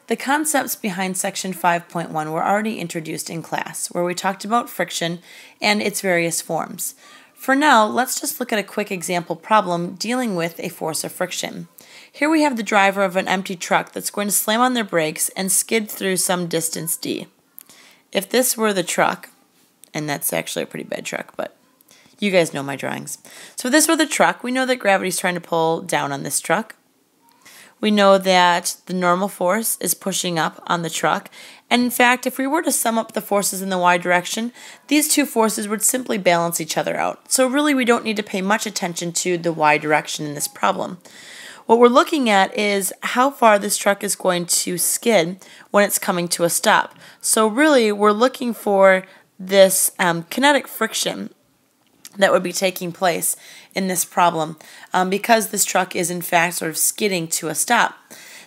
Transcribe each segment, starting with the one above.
The concepts behind section 5.1 were already introduced in class, where we talked about friction and its various forms. For now, let's just look at a quick example problem dealing with a force of friction. Here we have the driver of an empty truck that's going to slam on their brakes and skid through some distance d. If this were the truck, and that's actually a pretty bad truck, but you guys know my drawings. So if this were the truck, we know that gravity is trying to pull down on this truck. We know that the normal force is pushing up on the truck. And in fact, if we were to sum up the forces in the y direction, these two forces would simply balance each other out. So really, we don't need to pay much attention to the y direction in this problem. What we're looking at is how far this truck is going to skid when it's coming to a stop. So really, we're looking for this kinetic friction that would be taking place in this problem because this truck is in fact sort of skidding to a stop.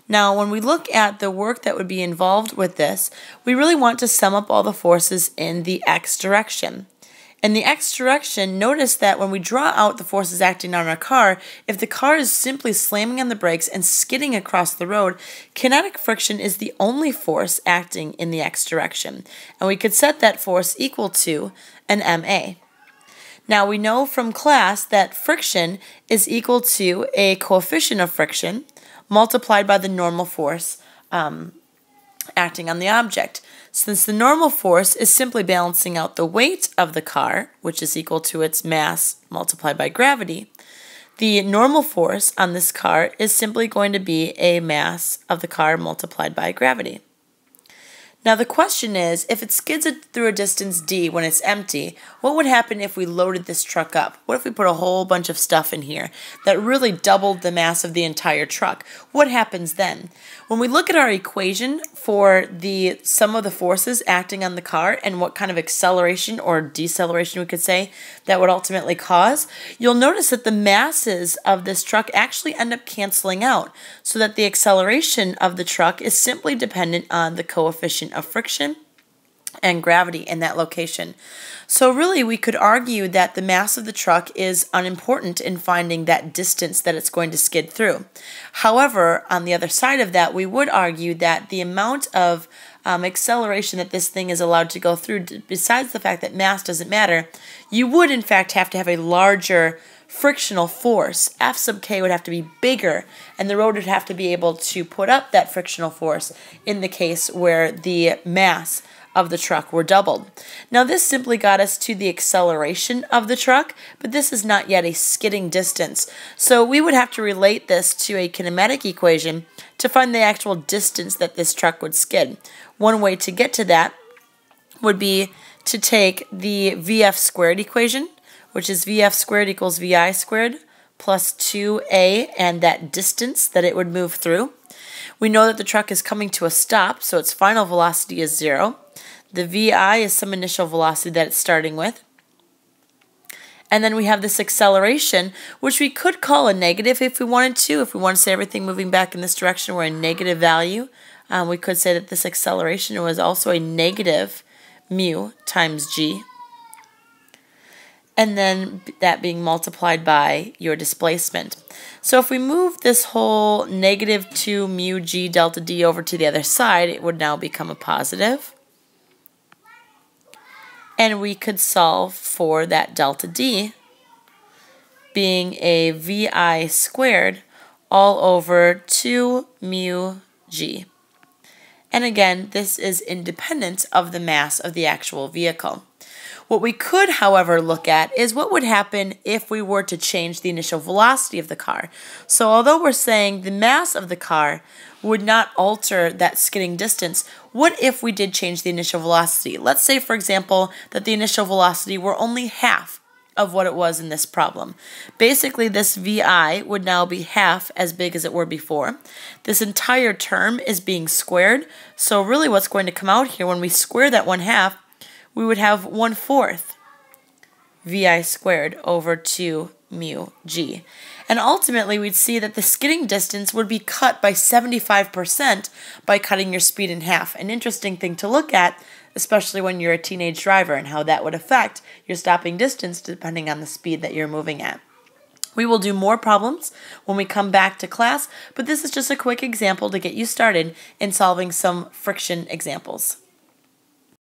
Now, when we look at the work that would be involved with this, we really want to sum up all the forces in the x direction. In the x direction, notice that when we draw out the forces acting on our car, if the car is simply slamming on the brakes and skidding across the road, kinetic friction is the only force acting in the x direction. And we could set that force equal to an ma. Now, we know from class that friction is equal to a coefficient of friction multiplied by the normal force acting on the object. Since the normal force is simply balancing out the weight of the car, which is equal to its mass multiplied by gravity, the normal force on this car is simply going to be a mass of the car multiplied by gravity. Now the question is, if it skids through a distance d when it's empty, what would happen if we loaded this truck up? What if we put a whole bunch of stuff in here that really doubled the mass of the entire truck? What happens then? When we look at our equation for the sum of the forces acting on the car and what kind of acceleration or deceleration we could say that would ultimately cause, you'll notice that the masses of this truck actually end up canceling out so that the acceleration of the truck is simply dependent on the coefficient of friction and gravity in that location. So really, we could argue that the mass of the truck is unimportant in finding that distance that it's going to skid through. However, on the other side of that, we would argue that the amount of acceleration that this thing is allowed to go through, besides the fact that mass doesn't matter, you would in fact have to have a larger frictional force. F sub k would have to be bigger, and the road would have to be able to put up that frictional force in the case where the mass of the truck were doubled. Now this simply got us to the acceleration of the truck, but this is not yet a skidding distance. So we would have to relate this to a kinematic equation to find the actual distance that this truck would skid. One way to get to that would be to take the VF squared equation, which is VF squared equals VI squared plus 2A and that distance that it would move through. We know that the truck is coming to a stop, so its final velocity is 0. The VI is some initial velocity that it's starting with. And then we have this acceleration, which we could call a negative if we wanted to. If we want to say everything moving back in this direction were a negative value, we could say that this acceleration was also a negative mu times g. And then that being multiplied by your displacement. So if we move this whole negative 2 mu g delta d over to the other side, it would now become a positive. And we could solve for that delta d being a vi squared all over 2 mu g. And again, this is independent of the mass of the actual vehicle. What we could, however, look at is what would happen if we were to change the initial velocity of the car. So although we're saying the mass of the car would not alter that skidding distance, what if we did change the initial velocity? Let's say, for example, that the initial velocity were only half of what it was in this problem. Basically, this VI would now be half as big as it were before. This entire term is being squared, so really what's going to come out here when we square that 1/2, we would have 1/4 VI squared over 2 mu g. And ultimately, we'd see that the skidding distance would be cut by 75% by cutting your speed in half. An interesting thing to look at, especially when you're a teenage driver, and how that would affect your stopping distance depending on the speed that you're moving at. We will do more problems when we come back to class, but this is just a quick example to get you started in solving some friction examples.